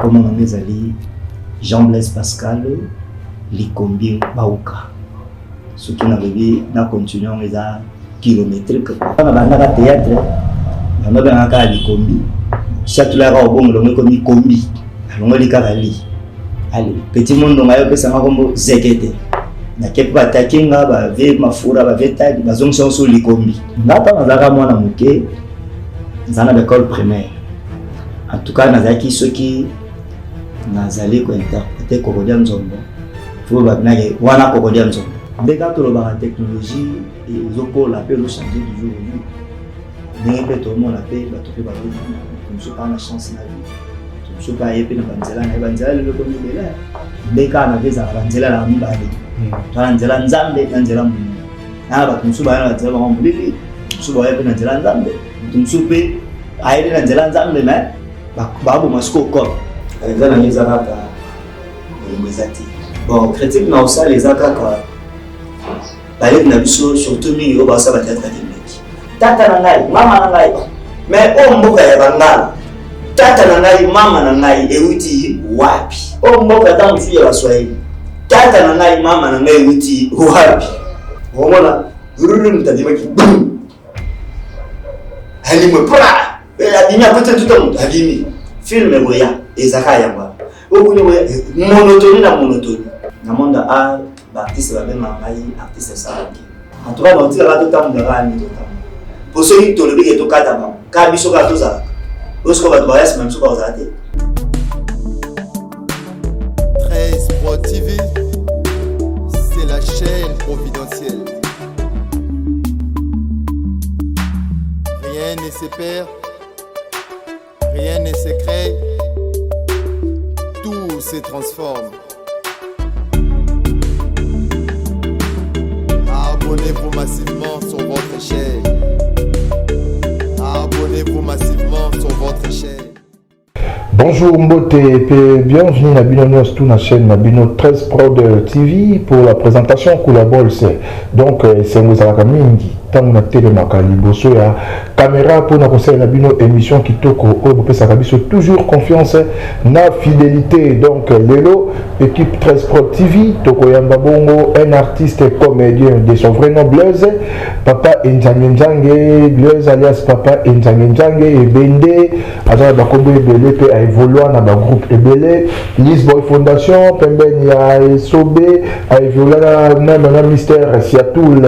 Comment on est allé Jean-Blaise Pascal, Likombi Baouka. Ce qui n'a pas continué à les kilométriques. On a un théâtre, on a un Likombi. Chaque fois qu'on a un combi, on a un allez, petit monde on a eu ça comme zekete. Na kepa takinga ba ve mafura ba veta ba zonction sur Likombi. Ngata nazaka mwana muke nzana l'école primaire. En tout cas nazaki ceux qui nazali ko interpréter Kokodia Nzombo. Faut ba naye wana Kokodia Nzombo. Mbeka to ba technologie et zoko la peut changer du jour au jour. Mais peut tout le monde a fait ba to fait ba comme ça pas la chance na vie. Je ne sais pas si je banzela le comme il est. Mbeka na visa banzela la mbali. Banzela nzambe banzela mu. Na ba tumsuba na banzela ba mbili. Tumsuba yepe na banzela nzambe. Tumsupe aile na banzela nzambe mais babu masko ko. Banzela ni zakaka. Ngezati. Bon, critique na osa les zakaka. Baile na biso surtout mi yo ba sa ba théâtre académique. Tata na ngai, mama na ngai. Mais o mboka ya bangala. Tata na ngai mama na ngai euti wapi? O mboka tangu ya Waswahili. Tata na ngai mama na ngai euti wapi? Umeona? Ruru mtadima ki. Hali mpora. Adimia kote tuto adimi. Film boya ezakaya ngwa. Okunya boya monotone na monotone. Na monda a artiste ba mema ngai artiste salangi. Atoka ba tila ba to tamu ngara ni to tamu. Poso ni to lebeke to kata ba. Ka biso ka to za. Lorsqu'on va voir, c'est même ce qu'on va regarder. 13 Pro TV, c'est la chaîne providentielle. Rien ne se perd, rien ne se crée, tout se transforme. Abonnez-vous massivement sur votre chaîne. Abonnez-vous massivement sur votre chaîne. Bonjour Mbote et bienvenue à Binonos tout la chaîne Bino 13 Pro de TV pour la présentation collabore donc c'est Mozaraka Mingi tant na télé makali bosso ya caméra pour na conseil na bino émission kitoko o pesa kabiso toujours confiance na fidélité donc lelo équipe 13 Pro TV toko yamba bongo un artiste comédien de son vrai nom Blaise Papa Nzange Blaise alias Papa Nzange et Bende azala bakombo ebele pe a évolué na ba groupe ebele Lisboy Fondation pembeni ya Sobe a évolué na Mystère Siatoul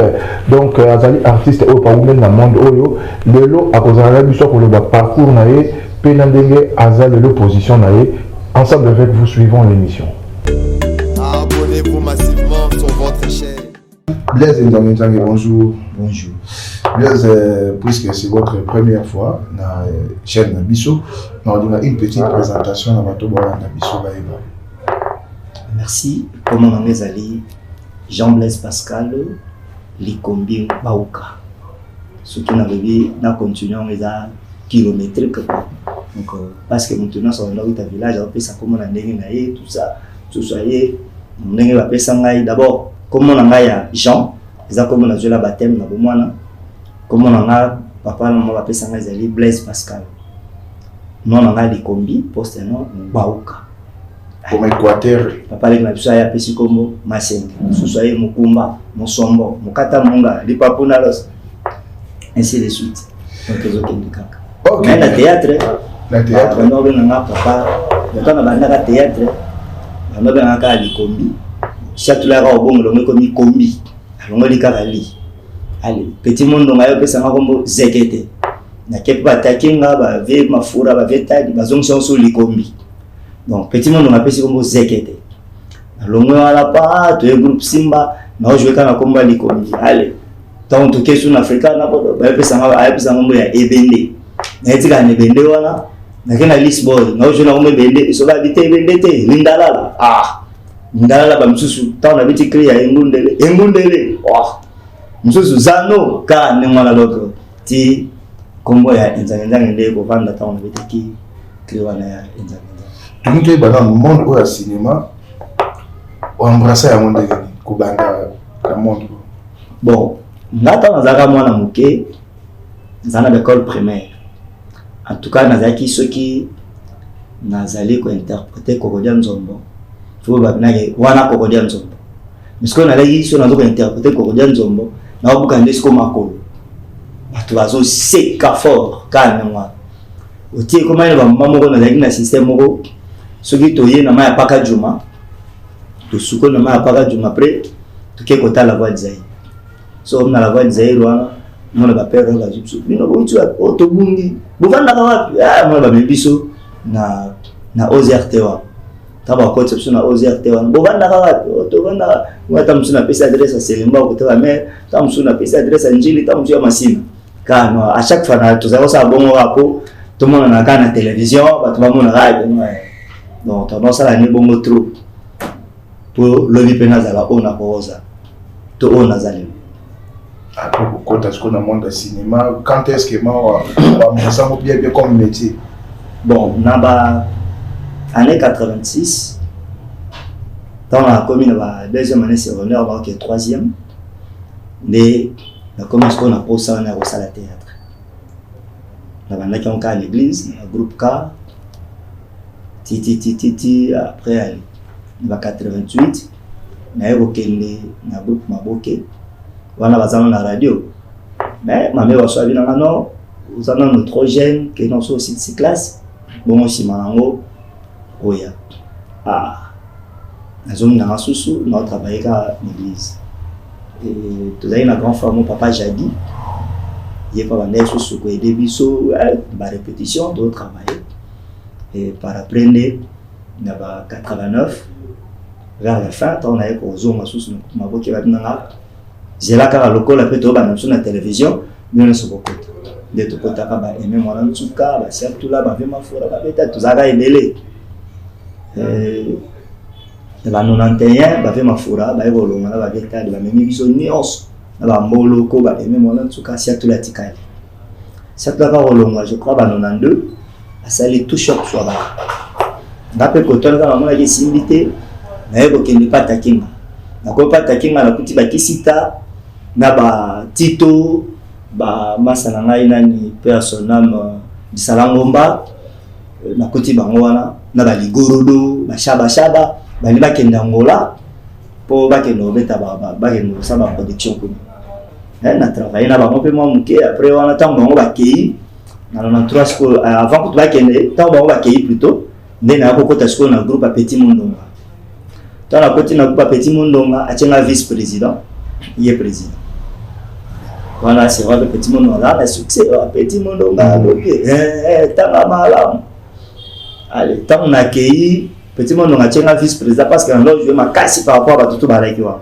donc azali artiste au paoumen na monde oyo lelo akozala biso ko le parcours na ye pe na ndenge azali l'opposition na ye ensemble avec vous suivons l'émission. Abonnez-vous massivement sur votre chaîne. Blaise Nzange, bonjour. Bonjour. Blaise, puisque c'est votre première fois dans la chaîne Nabiso, on a une petite présentation dans votre Nabiso. Merci. Comment on est allé Jean-Blaise Pascal, Likombi Baouka. Ce qui n'a pas continué à kilométrique. Donc, parce que maintenant, on a eu un village, on a fait ça comme on a dit, tout ça, on a fait ça d'abord. Comme on a Jean, comme on a joué la baptême, comme on a papa, on a fait ça Blaise Pascal. Nous on a Likombi, poste non, Baouka. Comme Équateur. Papa les nabiso ya pesi comme Masenga, Sosoye Mukumba, Mosombo, Mukata Munga, Lipapuna Los, ainsi de suite. Donc les autres du kaka. Mais le théâtre, on a papa, on a un théâtre, on a un Likombi. Chaque fois qu'on a un combi, on a un allez, petit monde on a eu ça comme zekete. Na kepa takinga ba ve mafura ba veta ba zonction sur Likombi. Donc petit monde on appelle ça comme zekete. Longo ala pa to groupe Simba na jouer kana komba Likombi. Allez. Tant to question africain na bodo ba pesa ngombo ya ebende. Na etika ne bende wana na kena Lisboy na jouer na ngombo bende so ba bite bende te lindalala. Ah. Ndalala ba msusu tant na biti créer engundele. Oh. Msusu zano ka ne mwana loko. Ti kombo ya Nzange ndeko vanda tant na biti ki créer na ya Nzange. Donc, dans le monde où il y a le cinéma, on embrasse le monde le monde. Bon, nous avons dans l'école primaire. En tout cas, nous avons ceux qui nazali ko interpréter Kokodia Nzombo faut ba binage wana Kokodia Nzombo mais ce qu'on a là ici on a donc interpréter Kokodia Nzombo na obuka ndesiko makolo bato bazo seka fort kana mwa otie koma ba mama ko na na système moko soki toye na maya paka juma to suko na maya paka juma après to ke kota la voix de Zaïre so on a la voix de Zaïre wana mona ba père la jipso bino bo tu to bungi bovanda ka wapi mona ba mebiso na OZRT wa taba ko tsepso na OZRT wa bovanda ka wapi to vanda wata msuna pesa adresse à Selemba ko ta mère ta msuna pesa adresse à Njili ta msuna masina kana à chaque fois na to za sa bongo rapo tout le monde na kana télévision ba to ba mona radio donc tendance à la ni bongo trop pour le vipena za la ona koza to ona zali. Après, quand est-ce qu'on a monde de cinéma, quand est-ce que moi, ça m'a bien comme métier? Bon, dans l'année 86, dans la commune, la deuxième année secondaire, donc la troisième, mais la commune, ce qu'on a posé, on a reçu à la théâtre. La bande qui ont à l'église, le groupe K, après, en 88, on a évoqué le groupe Maboke. On a besoin de la radio. Mais ma mère a dit non, vous avez trop jeune, que nous sommes aussi de ces classes. Bon, aussi, Malango, Oya. Ah, nous avons travaillé à l'église. Et tout à l'heure, une grande femme, mon papa Jadi, il est pas venu sur ce que des bisous, la répétition, d'autres travailler. Et par après, on a 89, vers la fin, on a eu aux hommes, ma voix qui va venir là. J'ai là car le col après tout bas sur la télévision nous ne sommes pas côté de tout côté ba aimer moi en tout cas ba c'est tout là ba vraiment fort ba peut-être tout ça va aimer ba 91 ba vraiment fort ba ego longa ba beta ba même biso nios ba mbolo ko ba aimer moi en tout cas c'est tout la tikali c'est là car longa je crois ba 92 ça les tout choc soit ba d'après côté là maman qui s'invité na ego qui n'est pas takinga na ko pas takinga na kuti ba kisita na ba Tito ba masana ngai nani personnam bisalangomba na kuti bango wana na ba ligorodo ba shaba ba ni ba kenda ngola po ba kendo beta ba kendo sa ba production ko na travailler na ba mo pe mo muke après wana tango bango ba kei na 93 school avant que ba kende tango bango ba kei plutôt ndena ko kota school na groupe Petit Mondonga dans la côté na groupe Petit Mondonga a vice-président il est président. Voilà, c'est vrai, le Petit Mondonga, le succès, Petit Mondonga, tant mal. Allez, tant on a accueilli, Petit Mondonga, tu es vice-président parce que là, je vais me casser par rapport à tout le monde.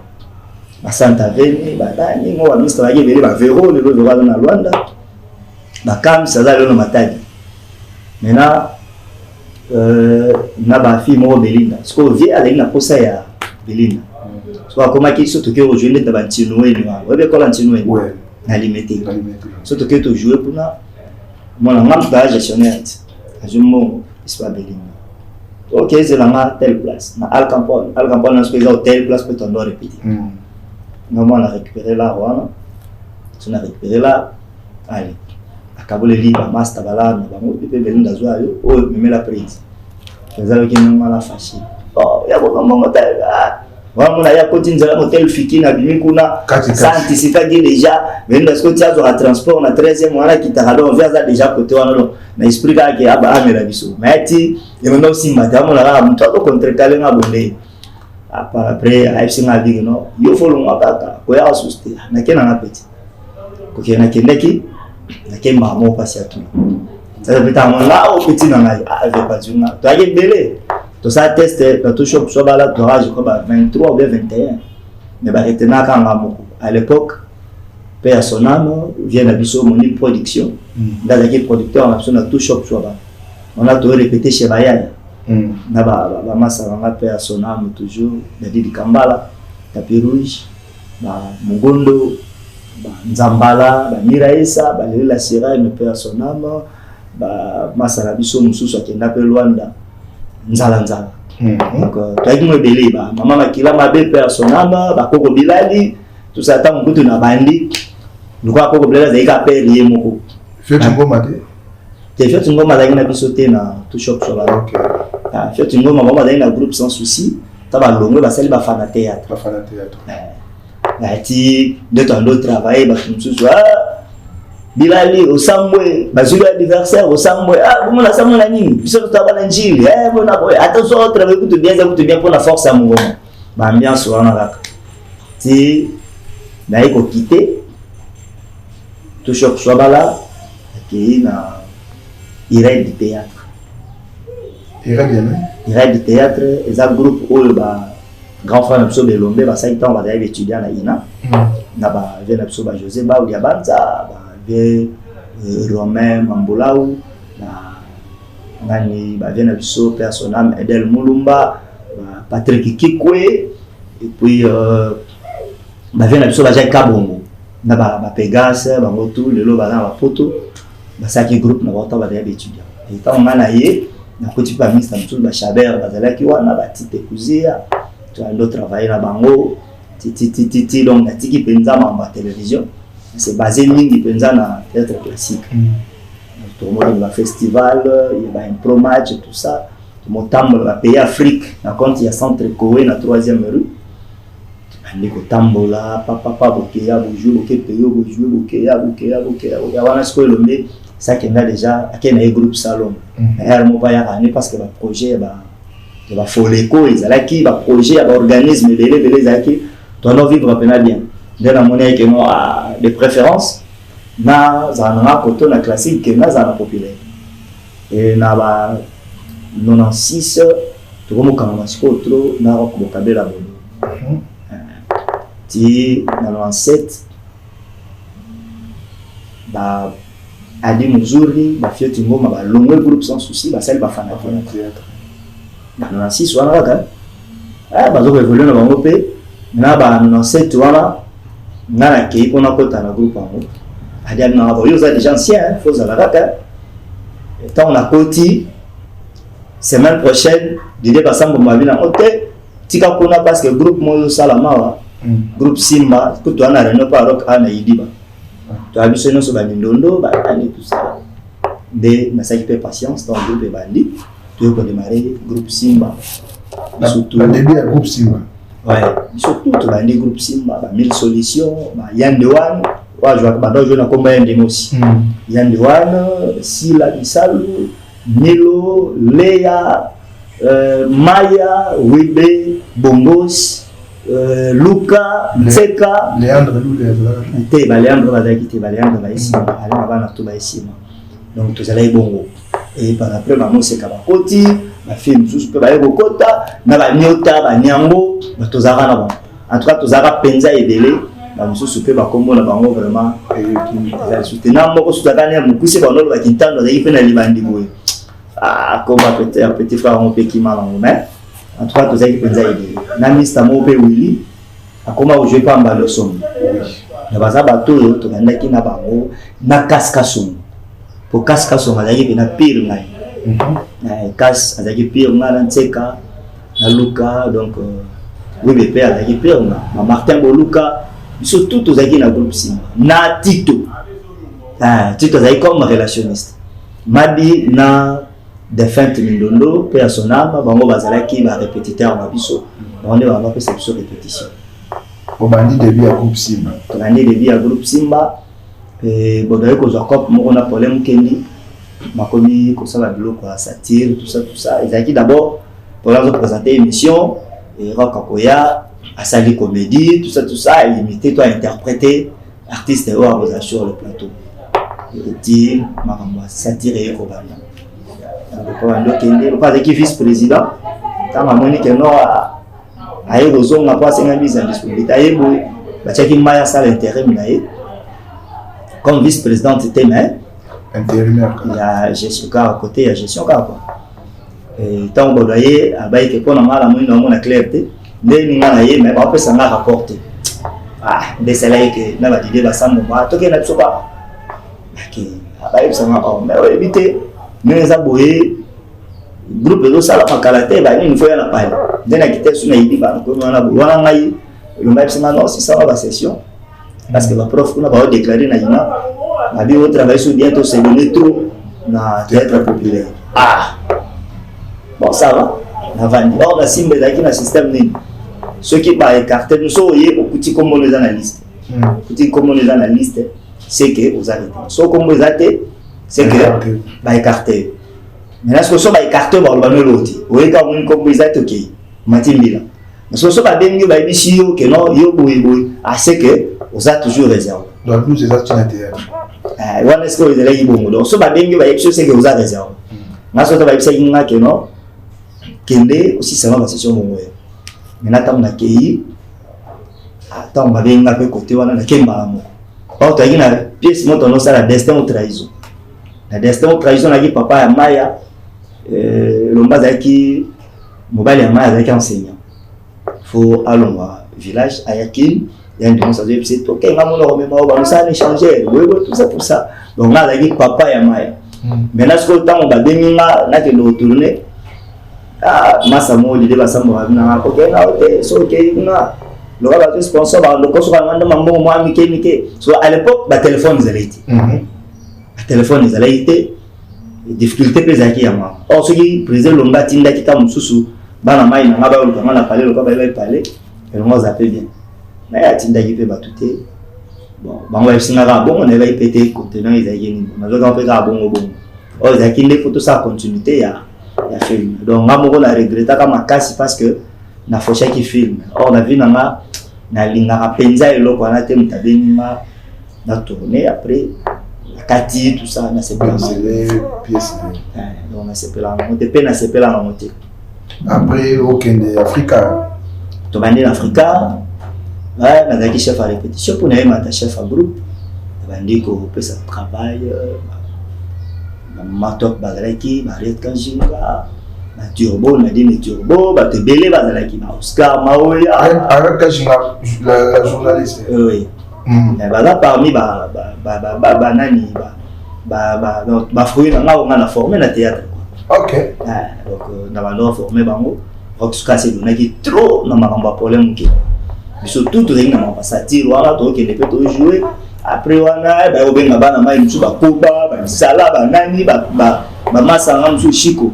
Ma Santa Veni, Badani, moi, ministre de la Guerre, ma Véro, le roi de la Luanda, ma Cam, ça va le matadi. Maintenant, na ba fille mo Belinda. Ce qu'on vient aller na posa ya Belinda. Soit comment qui surtout que aujourd'hui ta ba Tinoé ni wa. Ouais, ko la Tinoé. Ouais. Na limité. Surtout que tu jouer pour na mon ngam ba gestionnaire. Ajumo c'est pas Belinda. OK, c'est là telle place. Na Al Campone na spécial telle place pour t'en répéter. Normalement on a récupéré là voilà. Tu as récupéré là. Allez. Akabole liba master bala na bango pepe Belinda zwa yo o meme la prise ezalo ki nanga la fashi oh ya ko mongo ta wa mona ya kotinza hotel fiki na bimi kuna ça anticipe déjà Belinda sko tia zo transport na 13e mois qui ta alors vers déjà côté wana lo na esprit ka ke aba amela biso mati et maintenant aussi madame la mtu ko contrecaler na bonde après AFC nga bigi no yo folo ngaka ko ya asuste na kena na petit ko kena kendeki na kemba mo pasi atu ça veut dire mon là au petit na ngai avec pas du na to aye belé to ça test na to shop so bala to je crois 23 ou 21 mais ba retena ka ngamo à l'époque père sonamo vient d'abisso moni production dans l'équipe producteur on a besoin de tout shop so bala on a tout répété chez Bayaya na ba massa nga père sonamo toujours David Kambala tapis rouge ba Mugondo Nzambala, Miraisa, Balela Sira, me père son âme, Masarabiso, Moussou, qui n'a pas Luanda, Nzala. Donc, tu as dit, moi, belé, maman, Makila, ma belle père son âme, Koko Bilali, tout ça, tant que na bandi, nous crois Koko Bilali, il a payé Moko. Fais-tu bon matin? te fait une ngoma na bisoté na tout shop sur la OK. fait une ngoma na groupe sans souci ta ba longo ba sali ba fana théâtre ti de ton autre travail ba tumsusu bilali osambwe bazulu anniversaire osambwe bon la samwe na nini biso taba na njili bona boy attention au travail que tu bien pour la force à mon ba ambiance wana kaka ti na iko quitter tout shop soit bala qui na irène du théâtre irène du théâtre et un groupe où ba grand frère na biso Belombe ba 5 ans ba d'ailleurs étudiant na ina na ba vient na biso ba José ba ou Diabanza Romain Mamboulaou nani ba vient na biso personnel Edel Mulumba Patrick Kikwe et puis ba vient na biso ba Jacques Kabongo na ba Pegas ba motu lelo ba na photo ba saki groupe na ba ba d'ailleurs étudiant et tant ngana yé na koti pa ministre mtu ba Chabert bazalaki wana ba tite kuzia tu ando travailler na bango ti donc na tiki penza ma télévision c'est basé mingi penza na théâtre classique tout le monde va festival il y a un pro match tout ça mon tambo va pays Afrique na compte il y a centre Kowe na 3e rue andi ko tambola papa bokeya bojo bokepeyo bojo bokeya wana skolo mbe ça qui est déjà à quel groupe salon mais mo ba ya parce que le projet va foléco ils ala qui va projet va organisme belé zaki doit vivre bien de la monnaie que moi de préférence na za koto na classique que na za populaire et na ba 96 to mo kama siko trop na ko kabela bono ti na 97 ba Adi Muzuri ba fioti ngoma ba longo groupe sans souci ba sel ba fana théâtre na 96 wana kaka ba zo évoluer na bango pe na ba 97 wana ngana ke ipona kota na groupe ango Adi na ba yo za déjà ancien faut za la kaka tant on a koti semaine prochaine dide ba sambo mabina ote tika kona parce que groupe moyo salama groupe Simba ko to ana reno pa rock ana idiba tu as vu ce nom sur Bandindondo, tout ça. Dès ma sacrifice patience dans le groupe Bandi, tu peux démarrer groupe Simba. Surtout le début du groupe Simba. Ouais, surtout tu vas aller groupe Simba, 1000 solutions, Yann Dewan, je vois que je na combat Yann aussi. Yann Dewan, Sila Bisalu, Milo, Léa, Maya, Webe, Bongos. Luca, Tseka, Léandre va ici, donc tous allez bongo. Et par après, maman c'est Kabakoti, ma fille nous sous peut aller Bokota, na ba nyota, ba nyango, ba tozara na bon. En tout cas, tozara penza et délai, ba nous sous peut ba combo na bango vraiment. Soutenant moi sous la dernière, nous coucher pendant le quintal, nous avons fait la libandi boy. Comme un petit frère on peut qui mal en main. En tout cas, tous les gens qui Namista Mope Willy, a comment jouer pas en leçon. La base à bateau, tu vas n'aller na bango, na cascasson. Pour cascasson, à l'aïe, na pire naï. Casse, à l'aïe pire na Tseka, na Luca, donc oui, mais père, à l'aïe pire na. Martin Boluka, surtout tous les gens na groupe Simba. Na Tito, Tito d'ailleurs comme relationniste. Madi na défunte Mindondo, père son âme, bango bazalaki ba répétiteur na biso. On est vraiment fait cette répétition. Au bandit début à groupe Simba. On a début à groupe Simba et bon d'ailleurs que Jacob on a problème Kendi m'a commis comme ça la biloko à satire tout ça. Ils ont d'abord pour leur présenter émission et rock akoya à sali comédie tout ça et imiter toi interpréter artiste et aux sur le plateau. Dit makambo satire et kobanda. Le pas qui vice-président, quand Monique Noa a eu besoin de passer une mise en disponibilité, il y a l'intérim comme vice-présidente, c'était intérimaire. Il y a Jessica à côté, il y a Jessica. Et tant que vous voyez, il y a la clarté, mais après ça m'a rapporté. Des salaires que n'a pas d'idée, ça m'a tout qui n'a pas. Ça m'a évité. Mais les abonnés, le groupe de ça, la qualité, il faut y aller. Dès la quitte sur l'idée, on a le maître c'est ça la session. Parce que le prof, on a déclaré, on a travaillé sur bientôt, c'est donné trop. na théâtre populaire. Ah bon, ça va. On a vendu. Or, la Simba est dans le système. Ceux qui sont écartés, nous sommes comme on les analystes. Comme on les analystes, c'est que vous arrêtez. Sauf comme vous arrêtez, c'est que vous écartez. Mais là, ce que vous écartez, vous allez l'autre. Vous voyez quand vous êtes ok. Matimila. Mais ce que vous avez dit, vous avez dit que non, c'est que vous êtes toujours réservé. Donc, nous, c'est ça qui est théâtre. Est-ce que vous avez dit bon? Donc, ce que vous avez dit, c'est que vous êtes réservé. Mais ce que vous avez dit, que non, que aussi, ça va passer sur mon web. Maintenant, on a accueilli. Attends, on va venir à côté, on a accueilli. Quand tu as une pièce, on a la destin ou trahison. La destin ou trahison, on a dit papa et Maya, l'omba qui mobile et Maya avec enseignant. Il faut aller au village, à Yakin, il y a une démonstration, c'est ok, on va échanger, tout ça, tout ça. Donc là, on a dit papa et Maya. Maintenant, ce que temps on va venir, on a que le retourner. Ah, Massamo, il dit Massamo, ok, c'est ok, le gars va sponsor, le coach va demander maman, moi, Mickey. So à l'époque, le téléphone, ils allaient été. Le téléphone, ils allaient été. Difficulté, plus à qui à moi. Or, ceux qui président l'omba, Tinda, qui t'a moussou, Banama, il n'a pas eu le temps, on a parlé, le gars va parler, et on va appeler bien. Mais à Tinda, il peut batouter. Bon, on va essayer bon, on va y péter, contenant, ils allaient gagner. On va faire un bon. Or, ils allaient des photos, ça continuité, il y a film. Donc, on a regretté comme un casse parce que na fauché qui filme. Or, on a vu na linga penza et l'eau qu'on a été mutabénima na tourné après la Kati tout ça na sepela. Pièces. Donc, on a sepela. On te peine à sepela na monter. Après, au Kenya, Africa. Tu vas en Africa. Ouais, on a qui chef à répétition pour nous mettre chef à groupe. On va dire qu'on peut ça travail. Matok Bagalaki, Mariette Kanjinga, Turbo, Nadine Turbo, Batebele Bazalaki, Oscar Maoya. Avec Kanjinga, la journaliste. Oui. Là, parmi Banani, on a formé le théâtre. Ok. Donc, on a formé Bango. Roxka, c'est trop dans ma problème. Surtout, tout le monde a satire, on a tout qui ne peut pas jouer. Après on a ben bana mai mtu bakoba ba sala ba nani ba masanga mtu shiko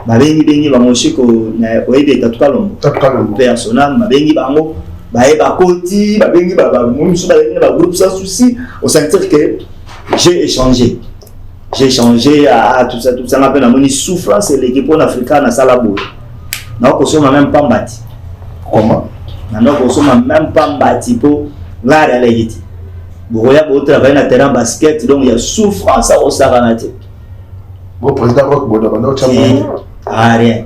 ba bengi ba moshiko na oide tatukalombo personnel ba bengi bango ba koti ba bengi ba mtu ba groupe sans souci au sentir que j'ai échangé à tout ça m'a peine moni souffrance et l'équipe africaine na sala bo na ko soma même pas mbati comment na ko soma même pas mbati pour la réalité. Bon, il y a beau travailler dans le terrain basket, donc il y a souffrance au Saranate. Bon, président Rock, bon, rien.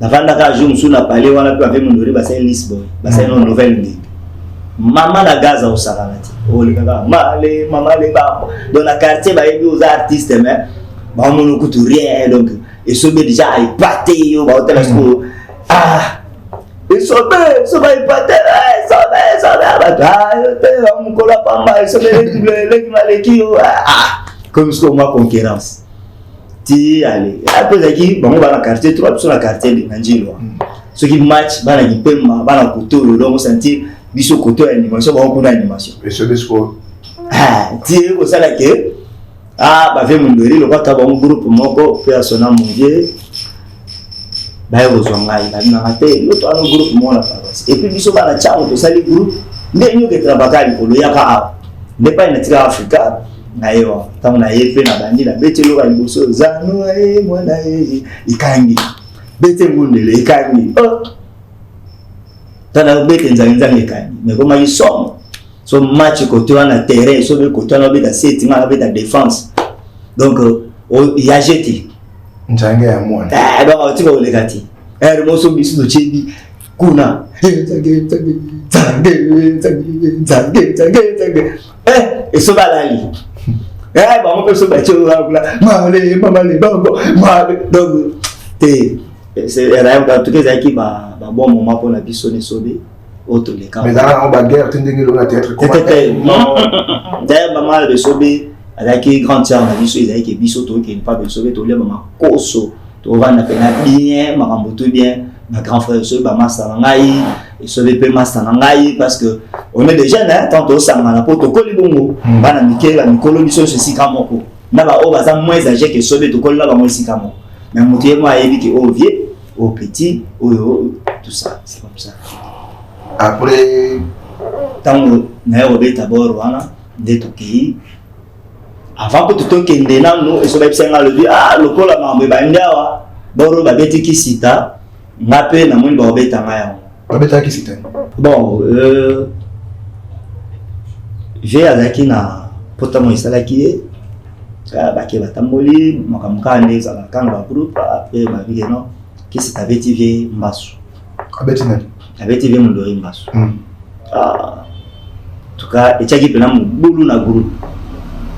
Avant d'avoir joué, on a parlé, on a pu avec mon nourri, c'est Lisbonne, c'est une nouvelle ligue. Maman la gaz au Saranate. Oh, les gars, maman les bambos. Dans le quartier, il y a des artistes, mais on ne coûte rien, donc, et ce déjà, il pâté, ah! Ils sont bien, ils sont bien, comme ce qu'on a concurrence. Tu allez, après qui, bon, on va dans le quartier, trois sur le quartier de Nanjilo. Ceux qui matchent, dans le Pema, dans le couteau, on sentir, biso couteau animation, on a animation. Et ce discours. Ah, tu es au salaire que, ah, bah, fait mon doré, le roi, un groupe, mon corps, personnel, mon vieux. Il y a un groupe et puis ils sont dans le salle groupe mais qui travaillent pour le yaka n'est pas une tigre africain naïo tant na yepe na bandi na bete lo liboso zanu mwana ikangi bete ngundele ikangi tana bete nzanza ikangi mais comment ils sont so match côté on a terrain so be côté on a beta setting on a beta défense donc il y a jeté nzanga ya mwana donc tu vas le gâter le morceau bisu de chebi kuna et so balali bon on peut se battre malé donc c'est en tout cas qui va bon moment pour la biso ne sauver autre les cas mais là on bagarre tendingi le théâtre d'ailleurs maman de sauver avec grand tiers na biso ils qui biso to qui pas de sauver to le maman koso to va na bien makambo tout bien ma grand frère sauver ba masa ngai et sauver pe masa ngai parce que on est des jeunes hein tant au sanga na poto ko libongo bana mikela mikolo biso ceci kamoko na ba o baza moins âgé que sobe to kolla ba mosika mo mais moto moi yebi que au vieux au petit tout ça c'est comme ça après tango na yo beta boro wana de to ki avant que tout kende na no e so ba bisenga le bi lokola mambe ba ndawa boro ba beti ki sita ngape na moni ba beta ngaya ba beta ki sita bon j'ai azaki na potamo isalaki baki batamboli makamukande za kanga groupe après ba bige no qui s'est avec TV Mbasu avec TV Mondori Mbasu en tout cas et tchaki pena mbulu na groupe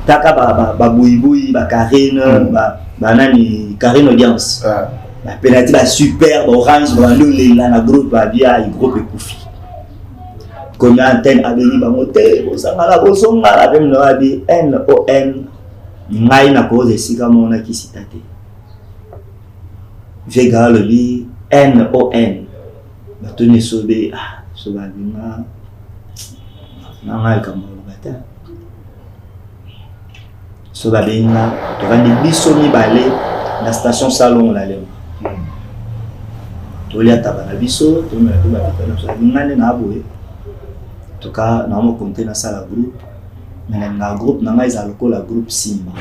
taka ba boui ba Karine ba nani Karine audience ba penalty ba super orange ba ndole na groupe ba bia i groupe ekufi comme antenne abeli ba moté osangala bosonga même no abi NON ngai na cause sika mona ki citate vega le bi NON batoni sobe soba bima na ngai kamolo bata soba bina to vandi biso mi balé na station salon la leo to lia taba na biso to me to ba na so ngane na aboye to ka na mo compter na sala groupe mais na groupe na ngai za lokola groupe Simba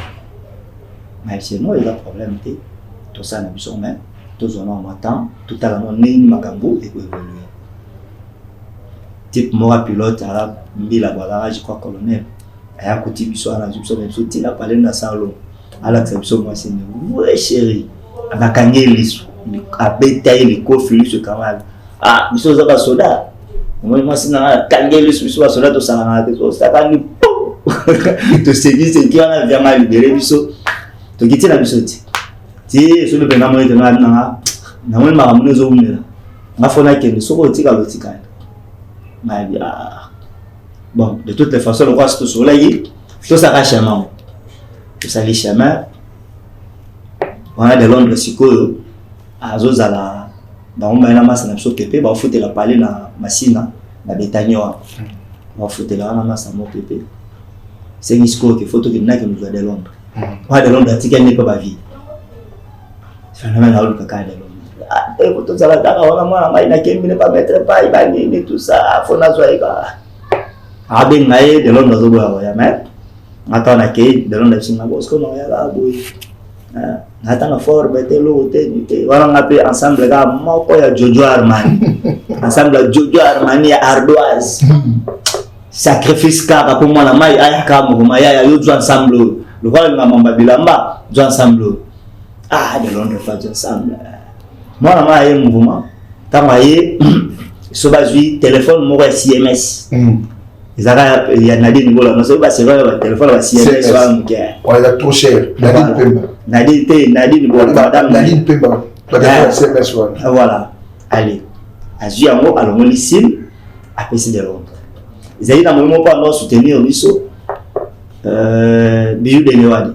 mais c'est non il y a problème té to ça na biso mais to zona en matin tout à l'heure ni makambo et évoluer type mora pilote arabe mbila bala je crois colonel aya kuti biso ana biso même so tina parler na salon ala biso moi c'est ouais chérie ana kangeli a betailler les coffres ce camarade biso za ba soda moi sina kangeli biso ba soda to sala na to ça ka ni to sévise qui on a vraiment libéré biso to kiti na biso ti so le pena mo ete na mo ma mo zo umela ngafona ke soko tika lotika mais bon de toutes les façons le roi c'est sur là tout ça chemin tout ça les chemins on a de Londres siko azozala ba on na masa na biso pepe ba foute la parler na masina na betanyo ba foute la na masa mo pepe c'est une score que photo que na que nous de Londres on de Londres tika n'est pas ba vie phénomène à l'autre cas de Londres et photo ça la dara on a moi mai na kembi ne pas mettre pas ibani ni tout ça faut na zoika ben ngai de Londres zo boya ya mais attends na ke de Londres singa bosco no ya la boy nata na fort betelo te wana ngape ensemble ga moko ya Jojo Armani ensemble Jojo Armani ya ardoise sacrifice ka pour moi na mai aya ka mo ya yo ensemble le roi ngamba bilamba jo ensemble de Londres fa jo ensemble moi na mai mouvement tamaye so bazui téléphone mo SMS ezaka ya nadi niveau là so ba c'est vrai téléphone ba SMS wa mke wala trop cher nadi niveau madame nadi pemba la SMS wa voilà allez azui yango alongo lisim apesi de Londres ezali na moment pas non soutenir biso bijou de Newadi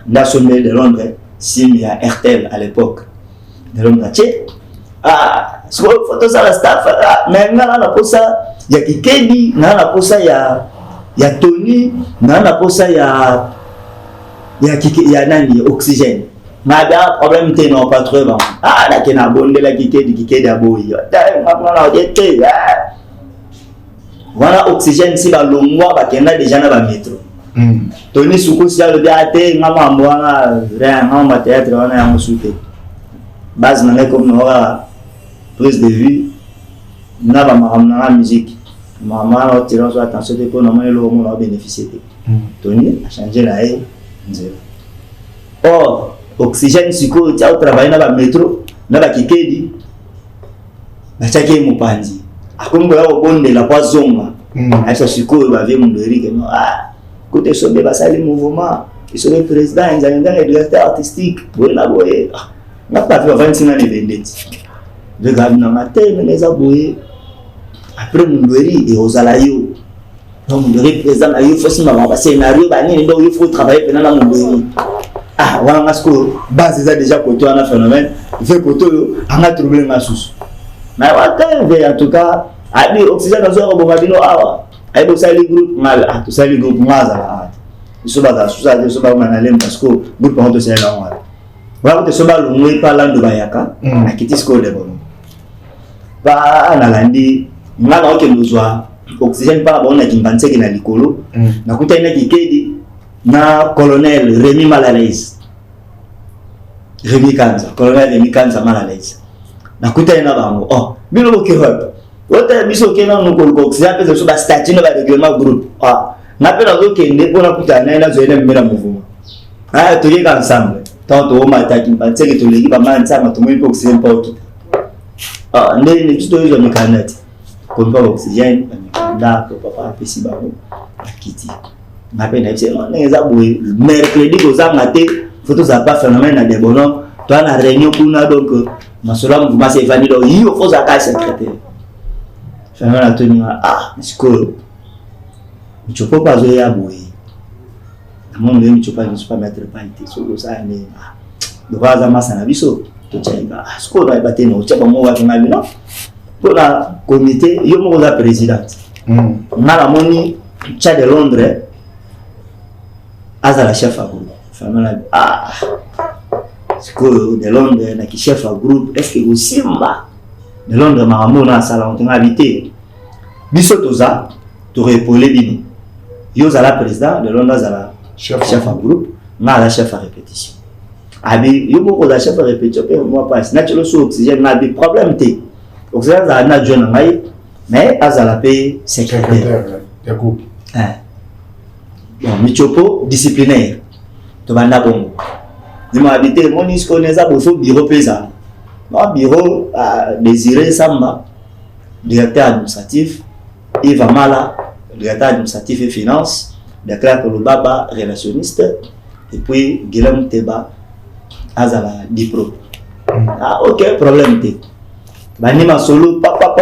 national de Londres sim ya RTL à l'époque de Londres so photo ça la staff mais ngana na posa ya Kikedi na posa ya Tony na posa ya nani oxygène ma bien problème te non pas trop bon la kena bonde la Kikedi aboyi ta ngapona ete voilà oxygène si ba longwa ba kena déjà na ba métro Tony suko si le biate ngama mbwana rien ngama théâtre wana ya musuke base na comme nora prise de vue na ba makamna musique maman a tiré sur attention de qu'on a moins le monde a bénéficié Tony a changé la haie or oxygène suko tu as travaillé na ba métro na ba Kikedi ba chake mupanzi akongo ya bonde la poisonga aisa suko ba vie mundori que non côté sobe ba sali mouvement et sobe président nzanga et directeur artistique boyena boye na pas vu 25 ans de vendette de gabi na matin mais ça boye après mundori et osalayo donc mundori président na yo forcément ba scénario ba nini donc il faut travailler pendant la mundori wana ngasko base ça déjà côté un phénomène fait côté anga trouver ma source mais en tout cas abi oxygène dans un robot babino awa ay do sali groupe mal to sali groupe ngaza biso baza susa biso ba manalem parce que groupe on to c'est là on voilà que soba longwe pa lando bayaka akiti sko de bon ba analandi ngala oke lozwa oxygène pa bon na kimbanseki na likolo na kuta ina kikedi na colonel Rémi Malalaise colonel Rémi Kanza Malalaise na kuta ina bango oh bino bokewa wota biso kena no ko oxygène pe so ba statut no ba règlement groupe na pe na zo kende pona kuta na ina zo ina mbera mouvement to yeka ensemble tant au matin qui pense que tu les pas mal ça mais tout le monde oxygène pas tout ne tu dois jamais canette comme pas oxygène là papa pesi ba akiti na pe na c'est non les aboué mercredi aux amaté photo ça pas phénomène na des bonhommes toi na réunion kuna donc masola vous m'avez venu donc il faut ça ka secrétaire phénomène à tenir est-ce que tu peux pas jouer aboué mon même tu pas mettre pas été sur ça ne de base massa na biso to tchenga sko ba baté no tchaba mo wa ngabi no pour la comité yo mo la présidente na la moni tcha de Londres azala chef à groupe famana sko de Londres na ki chef à groupe est-ce que aussi mba de Londres ma mona sala on habité biso toza to repolé bino yo za la président de Londres za chef à groupe, na la chef à répétition. Abi yo beaucoup la chef à répétition que moi pas naturellement sur oxygène na des problèmes té. Oxygène ça na jeune ngai mais azala paye secrétaire de groupe. Bon michopo disciplinaire. To banda bongo. Ni mo habité mon isko neza bo so bureau pesa. Mon bureau Désiré Samba, directeur administratif, Yves Mala, directeur administratif et finance. D'accord que le baba relationniste et puis Guillaume Teba azala dipro ok problème té bani ma solo papa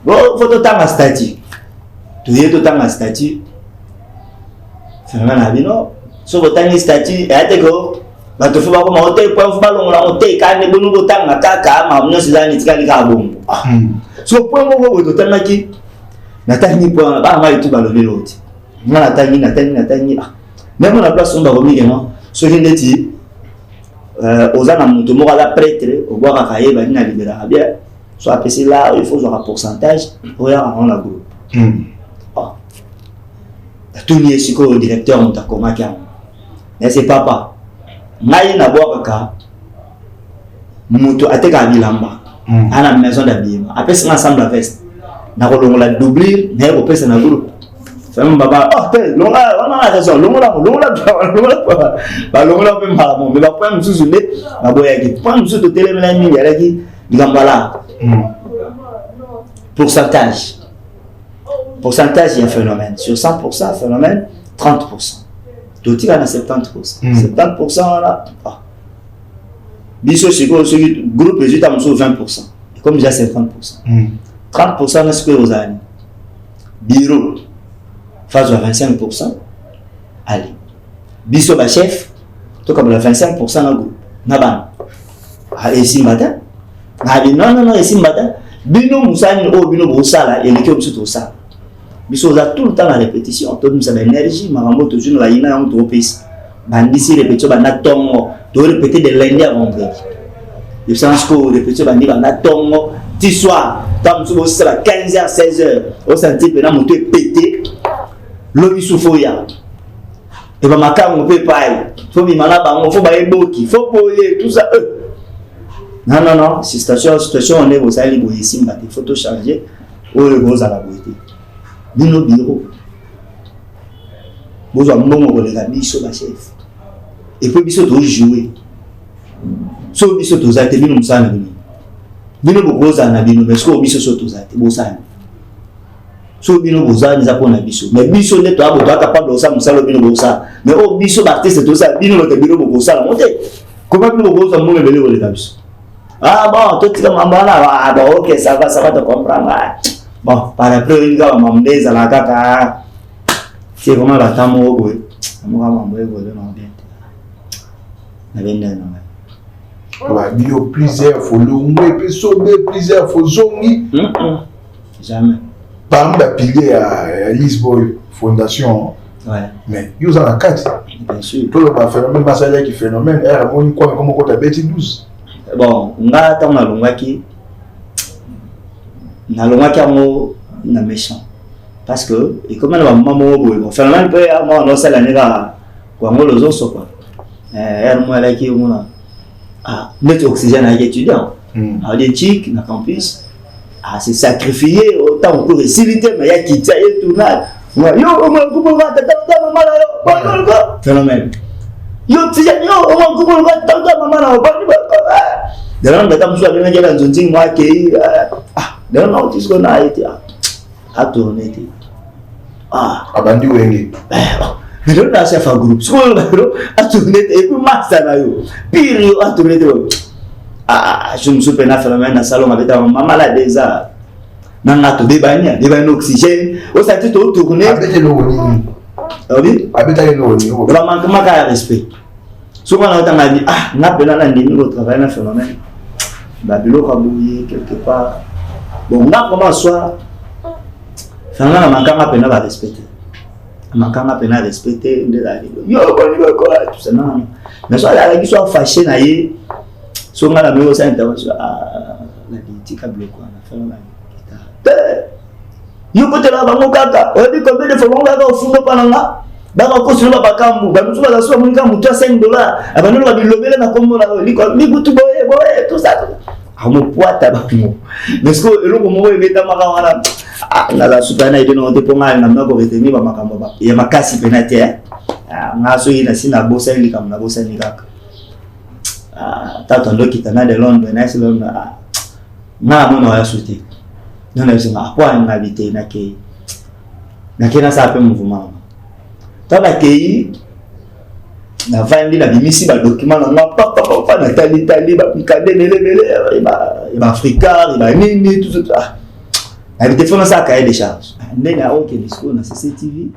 bon photo tanga statut tu yeto tanga statut fana bino so botani statut et atego ba to fuba ko ma hotel point fuba longola hotel ka ne bonu botanga kaka ma mno sizani tikali ka bongo so point mo bo to tanaki natani point ba ma itu balobé l'autre moi natani même la place on va remis non so ndeti ozana muto mo la prêtre au boire kaye ba na libéra bien soit apesi là il faut un pourcentage pour y avoir la groupe tout ni siko directeur on ta comment kia mais c'est papa ngai na boire ka muto ateka bilamba ana maison d'habillement apesi ensemble la veste na ko longola doubler mais ko pesa na groupe femme baba longa on a raison longola ba longola pe mala mais ba point mususu ne ba boya ki point mususu telemela ni yala ki digambala pourcentage il y a phénomène sur 100% phénomène 30% tout il y a 70% 70% là biso siko ce groupe résultat mususu 20% comme déjà 50% 30% n'est-ce que aux années bureau face à 25%, allez. Biso ba chef, to comme le 25% na groupe. Na ban. Et si matin. Non, et si matin. Bino musani o bino bosala et l'équipe tout ça. Biso za tout le temps la répétition, to nous ça l'énergie, marambo to june la ina on to pis. Bandisi répétition bana tongo, to répéter de lundi à vendredi. Le sens que répétition bandi bana tongo, ti soir, tam so ça 15h 16h, au senti que na moto pété. Lobi soufoya et ba makango pe pai faut bi mala ba faut ba eboki faut boyer tout ça non situation on est au sali boyer simba il faut tout changer ou le gros à la beauté bino bureau bozo mbongo ko le biso ba chef et puis biso to jouer so biso to za te bino musana bino boza na bino parce que biso so to za te bosana so bino bozani za pona biso mais biso ne to abo to capable de ça musalo bino boza mais o biso artiste to ça bino le bino boza la monter comment bino boza mo mebele le biso bon to tika mambana bon OK ça va te comprendre bon par après il va m'emmener la kaka c'est comment la tamo go mo ga mamwe go le non bien na bien non ba bio plusieurs faut longue pe sobe plusieurs faut zongi jamais par exemple, pilier à Lisboy Fondation, Ouais. Mais ils ont la carte. Bien sûr. Tout le phénomène, pas ça qui phénomène, et on y croit comme on a bêti 12. Bon, on a tant na longaki na méchant. Parce que, et comme on a maman, bon, phénomène peut être moi, on a l'année là, quoi, on le zo quoi. Moi, là, qui on a. Ah, mettre oxygène à étudiant. À l'éthique, na campus. Ah, c'est sacrifié, autant on peut réciter, mais il y a qui t'a et tout là. Yo, on va couper va tata maman là, yo. Phénomène. Yo, tu sais, yo, on va couper va tata maman là, de là, on a comme ça, on a dit dans un moi qui de là, on dit qu'on a été à tourner. Ah, Abandi Wenge. mais là, on a fait un groupe. Ce qu'on a tourné, et puis master là, yo. Pire, yo, à tourner. Ah, je me suis peine à faire dans le salon avec ta maman là déjà. Nanga to débania, débania oxygène. Au ça tu tourner. Avec le oni. Oui. Avec le oni. Le manquement de respect. Souvent on a dit ah, n'a pas là ndini au travail na phénomène. Babilo kabouye quelque part. Bon, on a comment soit finalement manquement peine à respecter. Manquement peine à respecter de la yo on quoi tout ça non. Mais soit la qui soit fâché na yé. So on a la même intervention à la politique à bloquer on a fait là. Yo côté là ba mokaka, on dit combien de fois on va au fond pas là. Ba ko ko sino ba kambu, ba mutu ba so mun ka mutu $5. Abano ba bilobela na kombo na liko mi butu boye tout ça. Amo poata ba mo. Mais ce que eloko mo ebeta maka wana na la supana ide no deponga na mako retenir ba makambo ba. Ya makasi penate nga so ina sina bosa ili kam na bosa ni kaka. Tata ndo kitana de Londres na isi Londres. Na mo na ya souté. Non, je ne sais pas invité na ke na ça fait mouvement. Tant que na vandi la bimisi ba document na papa na tali ba mikade belé ba africain ba nini tout ça. Invité fona ça cahier des charges. Ndena OK discours na CCTV.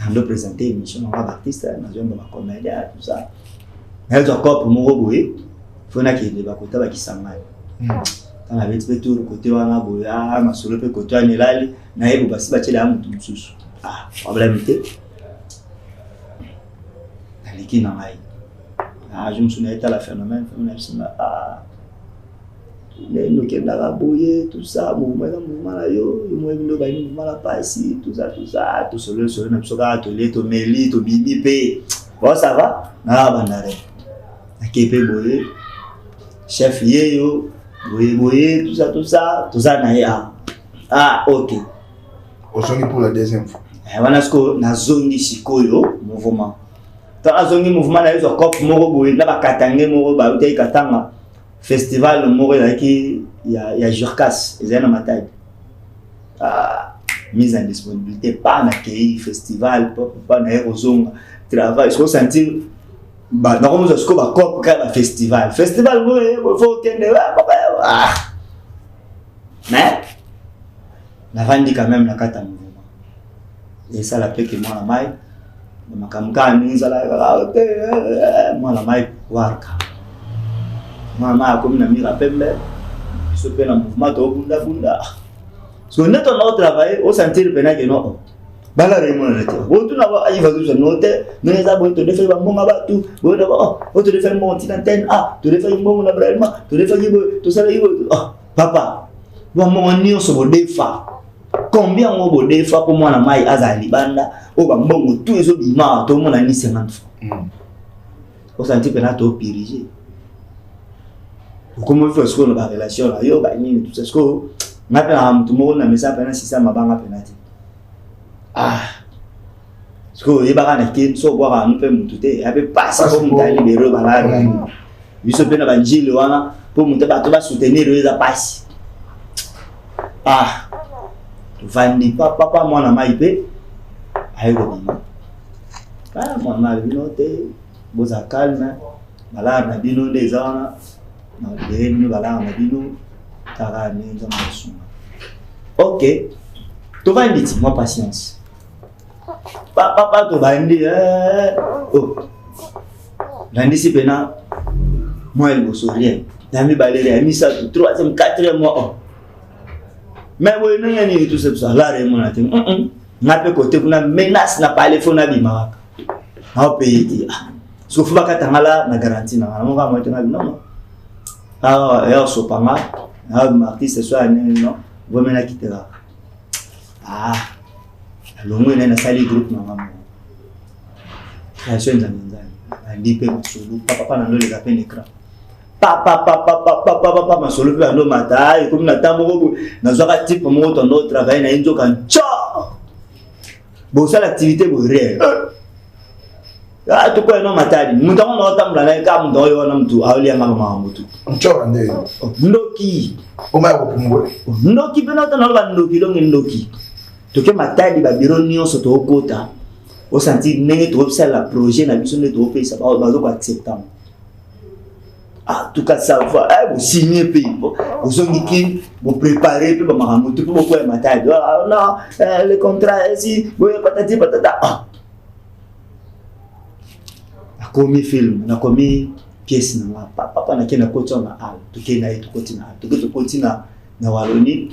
On doit présenter émission on va artiste na zomba ba comédien tout ça. Elle doit encore pour mon boye. Fona ki de ba kota ba kisanga. On avait fait tout le côté wana boya ma solo pe côté anelali na yebo basi bachele ya mutu mususu problème était aliki na mai je me souviens de la phénomène le kenda la boye tout ça mouvement là yo moi ndo ba ni mouvement la passe tout ça tout solo na bisoka atelier to meli to bimi pe bon ça va na bandare akepe boye chef yeyo boye tout ça na ya OK Ozongi pour la deuxième fois wana sko na zongi sikoyo mouvement ta zongi mouvement na yo cop moko boye na bakatange moko ba utai katanga festival moko ya Jurkas ezana matadi mise en disponibilité pas na kei festival pas na rozonga travail so sentir ba na comme ça ce que ba cop ka festival faut kende mais la vandi quand même la kata mouvement et ça la paix que moi la mai makamka ni za la moi la mai warka moi ma comme na mira pembe so pe na mouvement to bunda so net on a travaillé au sentir pena que non bala remo na te bo tu na ba ayi va tu note mais ça bo to de faire ba monga ba tu bo de ba o to de faire mon antenne to de faire mon na brema to de faire to ça là papa bon mon ni on se bo defa combien on bo defa pour moi na mai azali banda o ba mbongo tout ezo bima to mon ani 50 fois o sentir pena to piriger comment il faut ce qu'on a relation là yo ba ni tout ça ce que na pena mtu mo na mesa pena sisa mabanga penati parce que il va gagner so boire un peu mututé avait pas ça pour monter libérer balade il se pena banjili wana pour monter bato ba soutenir les passe vandi papa moi na maipe ayo bima moi na bino te boza calme balade na bino ndezana na bino balade na bino tara ni nzama suma OK tu vas dire moi patience papa to bandi lundi si pena moi il bosse rien dami balere ami ça 3e 4e mois mais oui non yani tout ça là mon atin n'a pas côté pour la menace n'a pas les fonds na bima na payer so faut pas katangala na garantie na mon gars moi non ah et so pas mal artiste soit non vous me quitter là le moins na sali groupe na maman création nzanza ndipe masolo papa na ndole kapena écran papa masolo pe ando mata et comme na tambo na zoka type mo to no travail na injo kan cha bon ça l'activité bo réel to ko no matadi muntu ono tambula na ka muntu oyo na mtu awli anga mama mtu nchora nde ndoki oma ko pumwe ndoki pena to no ba ndoki longi ndoki to ke matadi ba biro nyonso to okota au senti nenge to observe la projet na biso ne to payer ça ba zo ko accepter tout cas ça va vous signer pays vous ont dit vous préparer puis ba mamutu pour ko matadi non le contrat si vous patati patata comme film na comme pièce na papa na kena kocha na al to kena itu kotina to kotina na waloni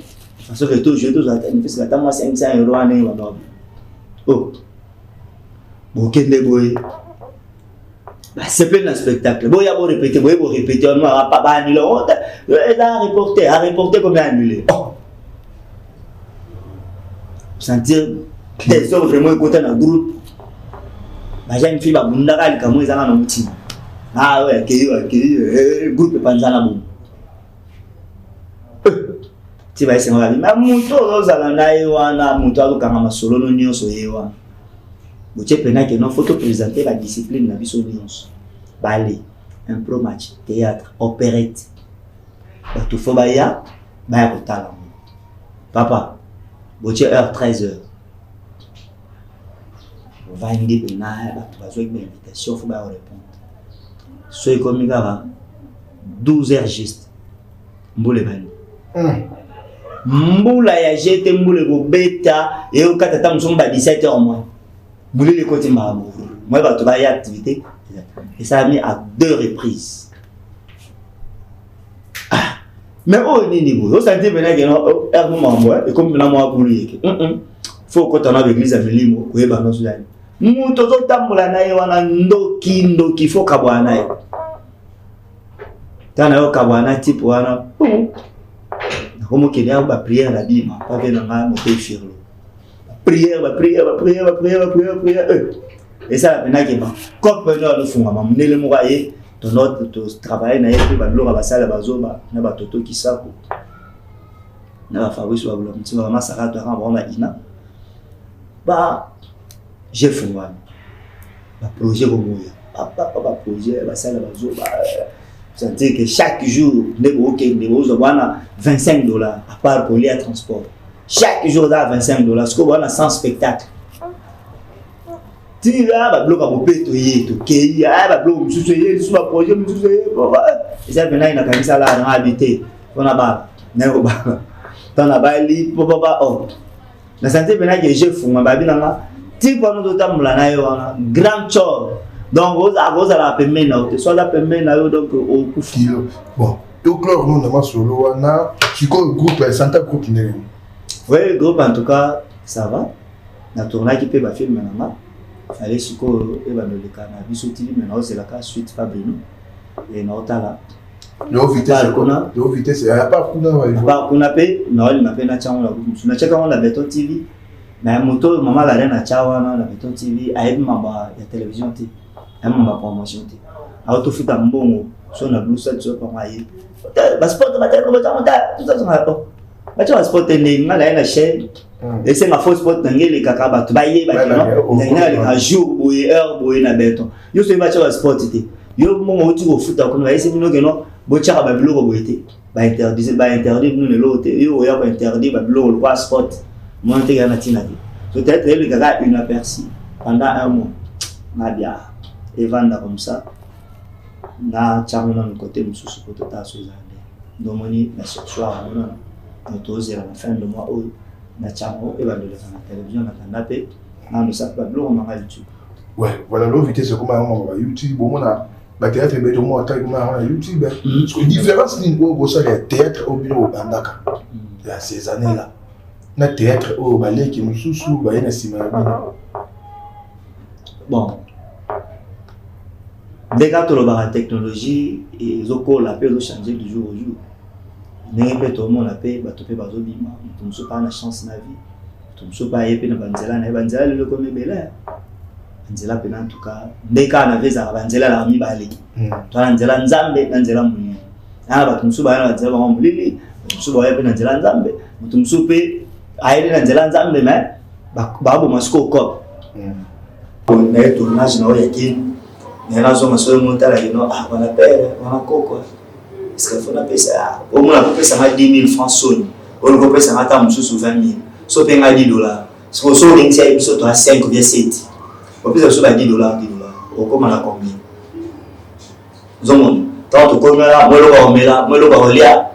parce que tout je tout ça une pièce là moi 500 € ane wa no oh bon kende boy bah c'est plein de spectacle bon ya bon répéter on va pas annuler on a reporter comme annuler oh sentir des hommes vraiment côté na groupe j'ai une fille à Bundaka, qui a mis un outil. Ah ouais, qui groupe Panzana Boum. Tu vas essayer de me dire, mais Mouto, Zalanaïwana, Mouto, Kama Solo, Nyon, Soyewa. Vous avez que nous faut présenter la discipline de la vie Nyon. Ballet, impro match, théâtre, opérette. Tout faut baya, baya au talent. Papa, vous avez heure 13h. On va indiquer que tu vas jouer une invitation, il faut répondre. Soyez comme 12h juste. Mboule bani. Mboula ya jete mboule go beta et au katata msomba 17h au moins. Mboule le côté marabou. Moi bah tu vas y activité et ça a mis à 2 reprises. Mais oh nini bo, on sentait maintenant que non errement moi et comme maintenant moi pour lui. Faut que tu en as l'église à Velimo, oui bah non c'est muto zo tambola na ye wana ndoki fo kabwana ye tana yo kabwana type wana comme qu'il y a ba prière la bima pas venir na mo te firlo prière et ça maintenant que comme peut le fond ma mnele mo kaye to notre to travailler na ye ba loka ba sala bazoba na ba toto kisako na ba fabrice wa bula mtima ma saka to ran ba ina ba j'ai fait un projet comme ça. Projet, ça veut que chaque jour, nous avons 25 $, à part pour les transports. Chaque jour, on a 25 $, parce qu'on a 100 spectacles. Tu vas bloquer mon pétoyer, tu vas bloquer mon projet, et ça, maintenant, il a quand ça là, on a habité. On a pas, on a pas, oh. La santé, maintenant, que j'ai fait un type de temps grand chose donc vous la permis soit la permis donc au coup bon donc là on a solo wana chiko groupe Santa groupe né oui groupe en tout cas ça va na tourner qui peut ba film maintenant fallait siko et ba le kana biso tv maintenant c'est la cas suite Fabrino et notala le vitesse c'est pas kuna pe non il m'a fait na chango la groupe na cheka on la beto tv mais moto maman la reine a chawana la beton tv a aide mamba ya télévision ti a mamba promotion ti a auto futa mbongo so na blue set so pa mai ba sport ba tele ko ba tout ça ça ba tu sport ne ngala ina chaîne et c'est ma fausse sport ngeli kaka ba tu ba ye ba no ngala le jour boye heure boye na beton yo so ba tu sport ti yo mbongo tu ko futa ko na ese bino ke no bo chaka ba bilo ko boite ba interdit nous le lote yo ya ba interdit ba bilo ko sport moi je suis tina peut-être le gars une aperçu pendant un mois na bien et vendre comme ça na chamona no côté mususu pour tota sozande domoni na soir on autorise la fin de mois où na chamo et va le faire na télévision na canapé na no ça pas bleu on a YouTube ouais voilà l'eau vitesse comme on va YouTube bon on a ba théâtre be to mo attaque na YouTube parce que différence ni go ça le théâtre au bureau bandaka il y a ces années là na théâtre au ballet qui mususu ba yana sima bon dès que la technologie et zokola peut changer du jour au jour n'est pas tout le monde a payé ba topé bazo bima tout ce pas na chance na vie tout ce pas yé pe na banzela le comme bela banzela pe en tout cas dès que na veza banzela la mi bali to banzela nzambe na nzela muni ah ba tout ce ba na nzela ba mulili tout ce ba yé pe na nzela nzambe tout ce pe aile na nzela nzambe mais ba bo masko ko on est tournage na yaki na zo maso monta la no ah on appelle on a quoi parce qu'il faut appeler ça au moins appeler ça 10 000 francs sonne on peut appeler ça matin sous 20 000 so pe $10 parce que so ring c'est so to 5 ou bien 7 on peut ça $10 on comment la combien zomon tant to comme là moi lo ba olia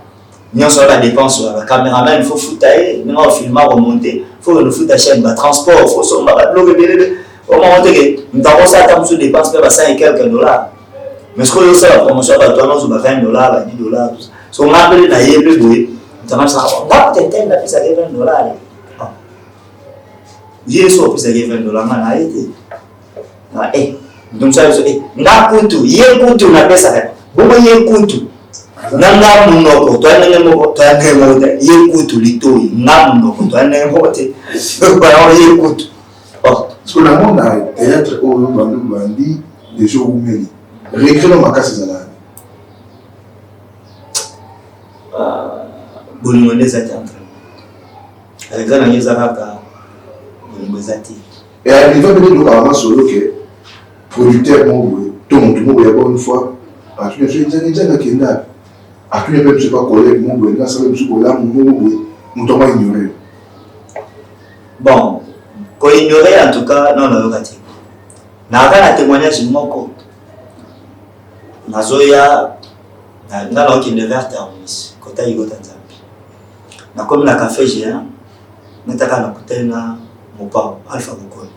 nous sur la dépense la caméraman il faut foutailler nous on filmer remonter faut le foutre à chaîne ba transport faut son ba bloquer au moment que nous avons ça tant sur dépense pas 5 et quelques dollars mais ce que ça la promotion ba toi non sur $20 $10 so on appelle na yebe boy nous ça on t'entend la pisa $20 yeso pisa $20 na été na donc ça na kutu ye kutu na pesa bongo ye kutu nanga munoko to nanga mo to nanga mo ye kutu litoi nga munoko to nanga mo te ba ye kutu sur la monde théâtre au bandi des jours où meli récréer ma casse zala bolingonde za tantra alexandre ngezaka bolingonzati et il va venir nous avoir solo que producteur mo tout le monde ya bonne fois a tu fait nzanga kenda a tu même je pas collègue mo na ça même pour là mo to pas ignorer bon ko ignorer en tout cas non non lokati na kana témoignage moko nazoya na la qui ne vert terminis kota yigota nzambi na comme la café géant nataka na kutena mopao alpha bokoni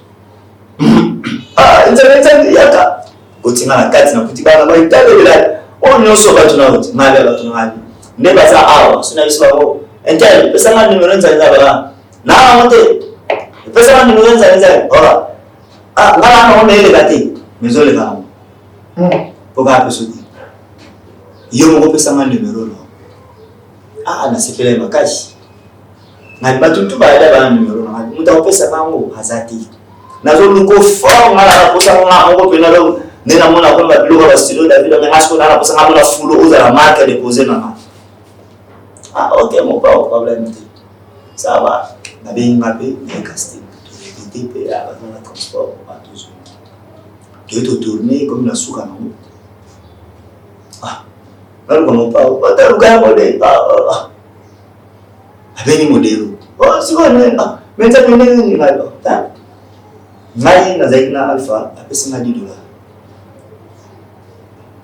nzambi yaka kotinga na kati na kutikana ba itabela on nyonso ba tunauti mali ba tunali ne baza awa sina iswa entel pesa ngani numero nzanga ba na mote pesa ngani numero nzanga ora ngala no ne le gati mezole ba poka pesodi yo mo pesa ngani numero lo na sepele makashi na batutu ba da ba numero na muta pesa bango hazati nazo luko fort ngala posa ngala ngo pena lo nena mona kwa biloko ba studio David mais ngasko na posa ngala fulo oza la marque déposer na ok mon pas problème ça va na bien ngapé et casting tout était à la transport à toujours tu es tourné comme la souka non là on pas pas le gars modèle avec modèle si on est mais ça ne là ngai na zaina alpha apesina $10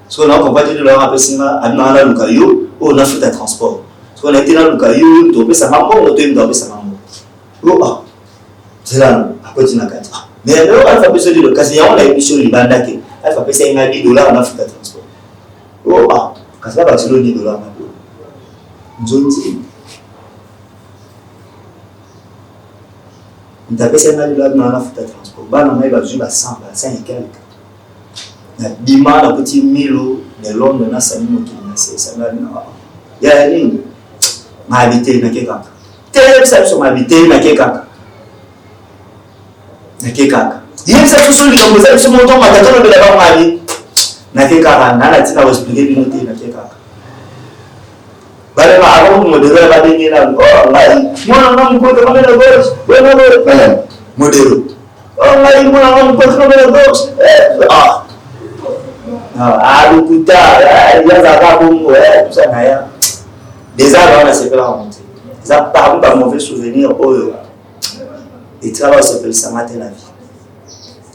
so na comprendre $10 apesina ana luka yo o na futa transport so na tina luka yo to pesa mambo to ndo pesa mambo c'est là akoti na kati mais le alpha pesa $10 kasi ya on a émission libanda ke alpha pesa nga $10 na futa transport kasi ba tilo $10 na nzonzi ndapesa nga $10 na futa transport bana mai ba jula 100 et quelques na bima na petit milo de Londres na sami moto na c'est na ya nini ma habiter na kekaka tele ça so ma habiter na kekaka yem ça so li comme ça so moto ma tato be ba mali na kekaka na tina expliquer bino te na kekaka bale ma aro modelo ba de ni na ngai mwana na mko de mwana gos bueno modelo ngai mwana na mko de mwana gos lukuta ya za ka bongo tout ça na ya déjà là on a c'est pas remonter ça pas un mauvais souvenir et travail s'appelle ça matin la vie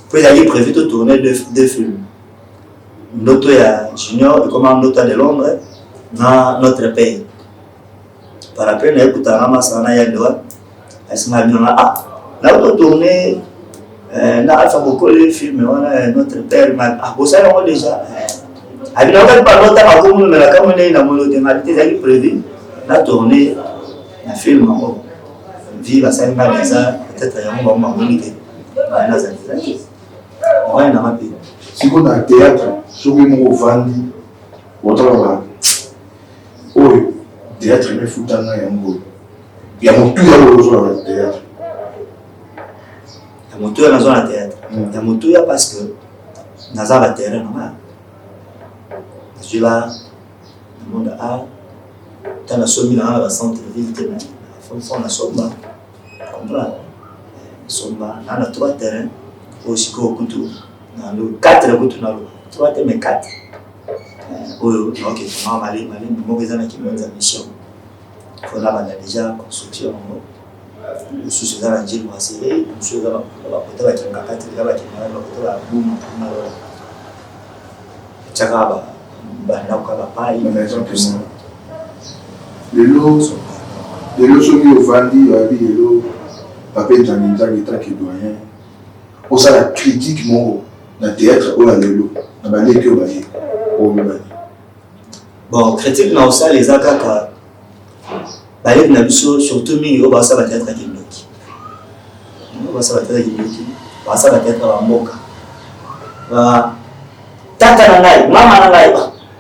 puis il a prévu de tourner deux films notre junior et comment notre de Londres dans notre pays par après on a écouté Rama Sana ya doa est-ce qu'on a là on tourner na alpha beaucoup les films on a notre père ça on déjà avec la pas longtemps comme mais la comme on est dans mon modalité ça qui prévu la tournée un film vie va s'en aller ça peut-être il y a un moment où on va dans ma pays. Si on a un théâtre, sur le mot Vandi, on va oh théâtre mais foutana y a un beau. Il y a mon tout à le théâtre. Il y a mon tout à la zone théâtre. Il y a mon tout parce que Nazar va terrain normal. Je suis là, le monde a dans la somme dans la centre-ville de on a somba. Comprends? Somba, on a 3 terrains aussi qu'au couteau. Dans le 4 couteaux dans le 3 terrains mais 4. Ok, on va aller, mais qui m'ont dit mission. Il faut là déjà construction. Le souci dans la ville va serrer, le souci dans la côté qui m'a quatre, là qui m'a côté la boum, Tchakaba, Banakaba, paille, les lots sont mis au Vandi, les lots, papier Janinja, qui doyen. Pour ça, la critique, mon, dans le théâtre, on a les lots, on a les que bon, critique, non, ça, les akaka, balai na biso surtout mingi au basa batêtre kindoki. Au basa batêtre kindoki, basa batêtre ba mboka. Ba tata na ngai, mama na ngai.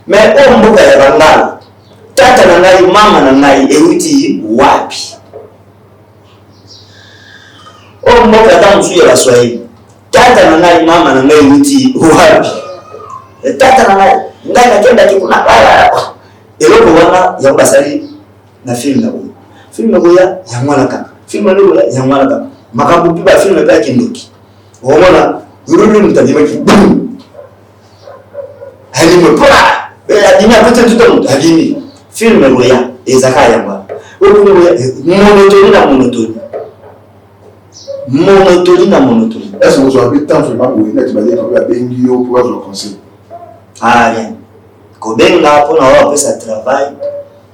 Mais o mboka ya bangala. Tata na ngai, mama na ngai euti wapi? O mboka tamu suya la Swahili. Tata na ngai, mama na ngai euti wapi? Tata na ngai nakenda kikuna bala. Eloko wana ya basali na film na boya. Film na boya ya mwana kaka. Film na boya ya mwana kaka. Makambo piba film pa kindoki. Wona ruru mtajima ki. Hali mpora. Adini apote tout le monde. Adini. Film na boya ezaka ya mwana. Oku boya monotone na monotone. Monotone na monotone. Est-ce que vous avez tant vraiment boya na tibali ko ba bengi yo pour le conseil? Ah rien. Ko benga pour na wa pesa travail.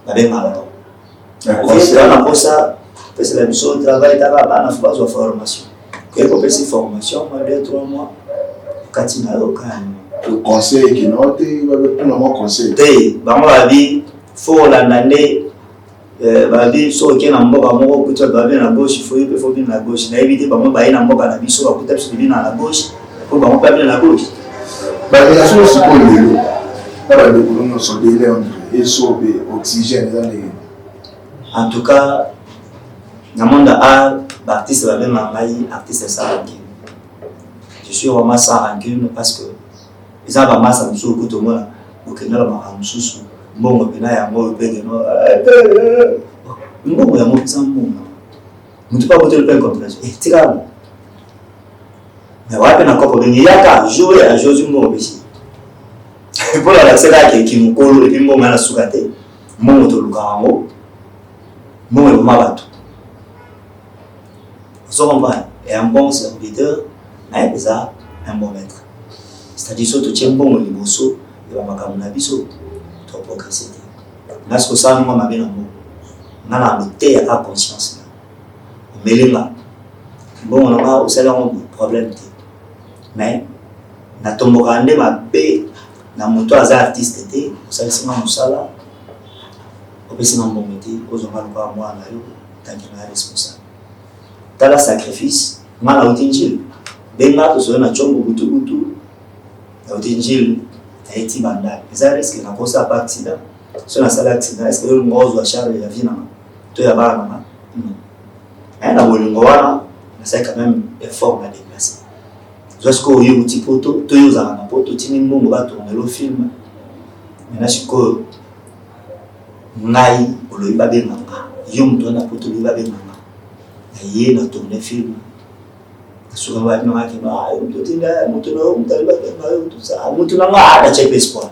Na benga la. On a ça, c'est la mission de travail, on a fait une formation. Quand on fait cette formation, on a 2-3 mois. Quand on a le conseil qui note, il va tout le monde conseil. On va dire, il faut l'année, il va dire, si on a un peu de temps, il gauche, il faut bien la gauche. Il faut éviter, il faut bien la gauche, il faut la gauche. Il faut bien la gauche. Il y a aussi pour le pas de boulot sur des léons et sur l'oxygène dans les. En tout cas, dans le monde art, l'artiste va bien artiste sans rancune. Je suis vraiment sans rancune parce que les gens vraiment ça me saoule tout le monde. Au Kenya, la maman me saoule. Bon, il y a un mot de paix. Bon, il y a un mot de sang. Je ne peux pas voter le pain comme ça. C'est grave. Mais ouais, il y a jouer à Josie Mourbéchi. Pour la série qui me colle et puis moi, je suis souhaité. Moi, je suis bon, et un bon serviteur, mais déjà un bon maître. C'est-à-dire que tu es un bon liboso, et on va comme biso, tu as progressé. Là, ce que ça, nous, on a bien un mot. On a la conscience. On met les mains. Bon, on a aussi un problème. Mais, on a tombé ma paix, on a monté à artiste, on a dit que ça. On peut se bon métier, on va voir moi tant qu'il est responsable. Dans le sacrifice, on a l'autingile. Ben là, tu as chombo butu. L'autingile a été bandal. Les arrêts qui n'ont pas ça accident. Si on a ça accident, est-ce que le mot doit charger la vie non? Tu es là-bas non? Un abolingoana, c'est quand même effort à déplacer. Lorsque vous avez un petit poteau, tu as un poteau, tu as un bon tourner le film. Maintenant, je crois ngai oloyiba benganga yo mtu ana poto loyiba benganga aye na tourner film asuka wa na wake ba mtu tinda mtu no mtaliba benganga tout ça mtu na ngada chepe espoir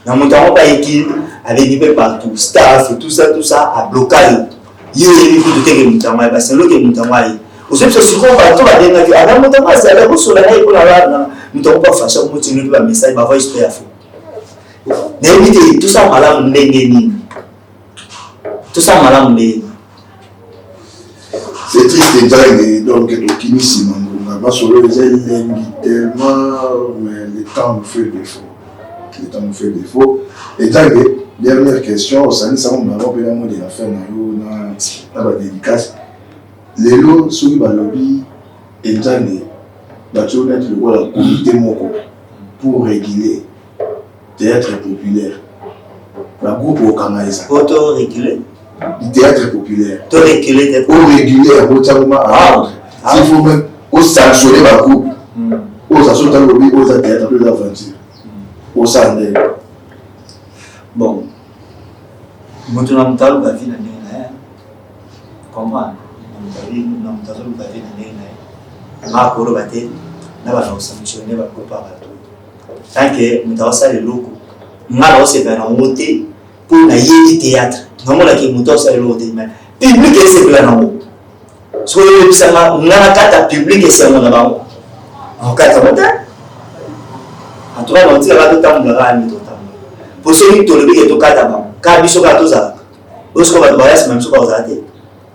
na mtu amba équipe avec des partout staff tout ça a bloqué yo il faut te que mtu amba parce que le que mtu amba aussi ce qu'on va tout va denga ana mtu amba ça la bosso la ngai pour la na mtu amba fasha mtu ni ba message ba voice to ya fo na éviter tout ça malamu ndenge nini. Tout ça, madame, c'est triste déjà, donc le Kinisi Mandunga, parce que les élèves tellement, mais le temps nous fait défaut. Le temps nous fait défaut. Et tant que, dernière question, ça nous a fait un mot de la fin, dans la dédicace. lelo soki balobi Nzange bato mettre le comité moko pour réguler théâtre populaire. La groupe au Kamaïsa. Auto réguler. Du théâtre populaire. Auto réguler. Au régulier, au Tchagoma. S'il faut même au sanctionner la groupe. Au sanctionner le lobby, au théâtre, aux aventures. Au sandé. Bon. Maintenant, nous avons la vie dans le comment nous avons la vie dans le ma kolo bate na ba no sanctionner ba ko pa bato tant que mutawasa le loko ngala ose bana moté pour na yedi théâtre ngala ki mutawasa le loté mais public ese bla na mo so le bisanga ngala kata public ese mo na ba on kata mota en tout cas on dit la tota mo la ni tota pour celui to le bi to kata ba ka biso ka to za osko ba ba yas même so ba za te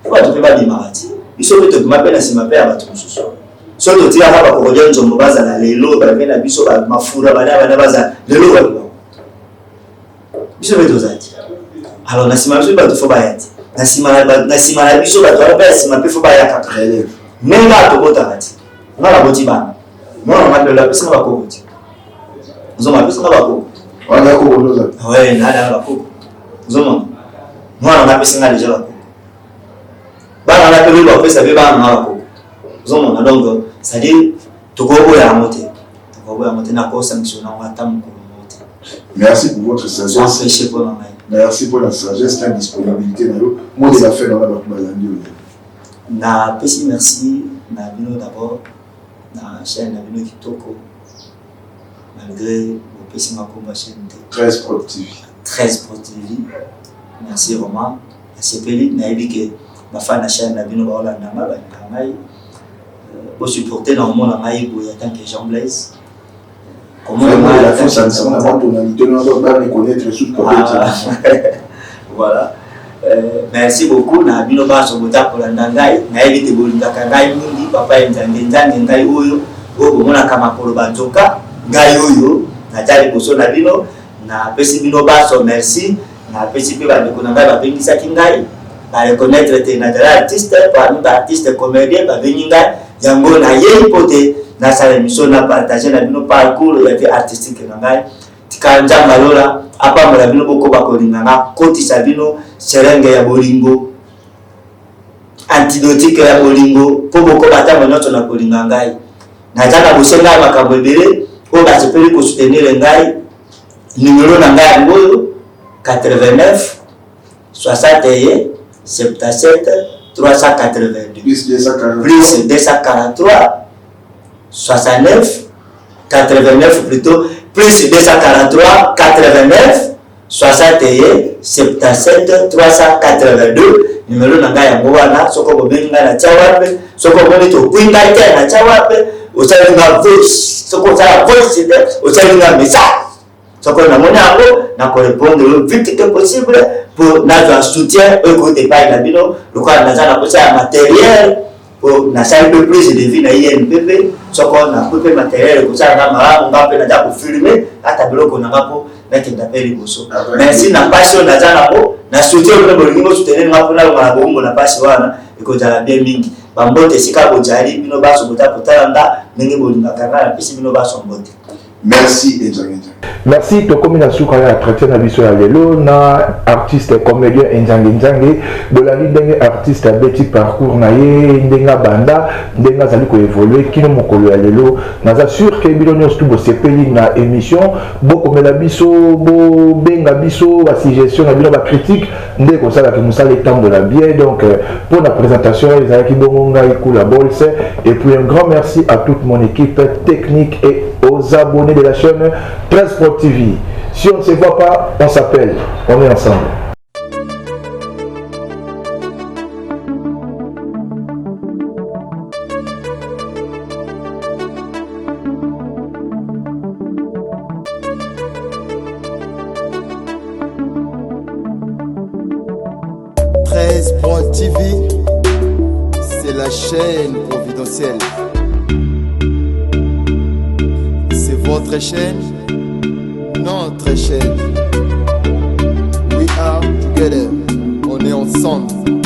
faut to ba bi marati biso to ma pena si ma pena ba to mususu so to tira hapa kwa kujua nzombo baza na lelo bana biso ba mafura bana baza lelo ba biso beto zati alors nasima biso ba to fo ba yati nasima biso ba to ba sima pe fo ba ya ka relève menga to bota kati ngala boti bana mwana mabela biso ba ko boti nzoma biso ba ko wana ko bonoza ouais nada ba ko nzoma mwana na biso ngale jalo bana na pe ba pesa be bana na ko nzoma na donc c'est-à-dire merci pour votre sagesse. Merci pour la sagesse, la disponibilité. Moi, les affaires dans la na pesi merci na bino d'abord na chaîne na bino kitoko malgré le pesi makomba chaîne 13 Pro TV. 13 Pro TV. Merci vraiment. Sepeli na ebike ba fan na chaîne na bino ba olanda ma ba ngai pour supporter dans le monde en Maïbo, il y a tant que Jean Blaise. Comment la France a dit on va reconnaître sous voilà. Merci beaucoup. Na bino ba so bota pour ndangai. Na ebite bolinga kangai mundi papa nzange ngai oyo. Obo mona kama polo banzoka ngai oyo. Na tali boso na bino na pesi bino ba so merci. Na pesi pe ba ndeko ngai ba bengisa kingai. Ba reconnaître te na artiste parmi ba artiste comédien ba beninga. Yango na ye pote na sala mission na partager na bino parcours ya vie artistique na ngai tikanja malola apa mala bino boko bakolinga na koti sabino serenge ya bolingo antidotique ya bolingo po boko batamo nyoto na kolinga ngai na jana bosenga makambo ebele o ba sepeli ko soutenir ngai numéro na ngai ngoyo 89 61 77 382 plus 243 69 89 plutôt plus 243 89 61 77 382 numéro nanga ya mwana soko bobenga na chawape soko boni to kwinga na chawape osalinga voice soko za voice de osalinga message soko na monango na ko répondre le vite que possible pour notre soutien au côté pas la bino le quoi na za na posa matériel pour na salle de prise de vie na INPP soko na couper matériel ko za na mara ngape na ja ko filmer ata biloko na ngapo na kenda peli boso merci na passion na za na ko na soutien ko bolingo soutenir ngapo na mara bombo na passion wana iko za bien mingi bambote sika bojali bino baso bota potanda ndenge bolinga kanga pisi bino baso mbote. Merci Nzange. Merci to komina suka ya traiter na biso ya lelo na artiste comédien Nzange bolandi ndenge artiste abeti parcours na ye ndenga banda ndenga zali ko évoluer kino mokolo ya lelo naza sûr que bino nyos tu bo sepeli na émission bokomela biso bo benga biso ba suggestion na bino ba critique nde ko sala ke musala etambola bien donc pour la présentation les avec bongonga ikula bolse et puis un grand merci à toute mon équipe technique et aux abonnés de la chaîne 13 Pro TV. Si on ne se voit pas, on s'appelle. On est ensemble. Pro TV, c'est la chaîne providentielle. C'est votre chaîne, notre chaîne. We are together, on est ensemble.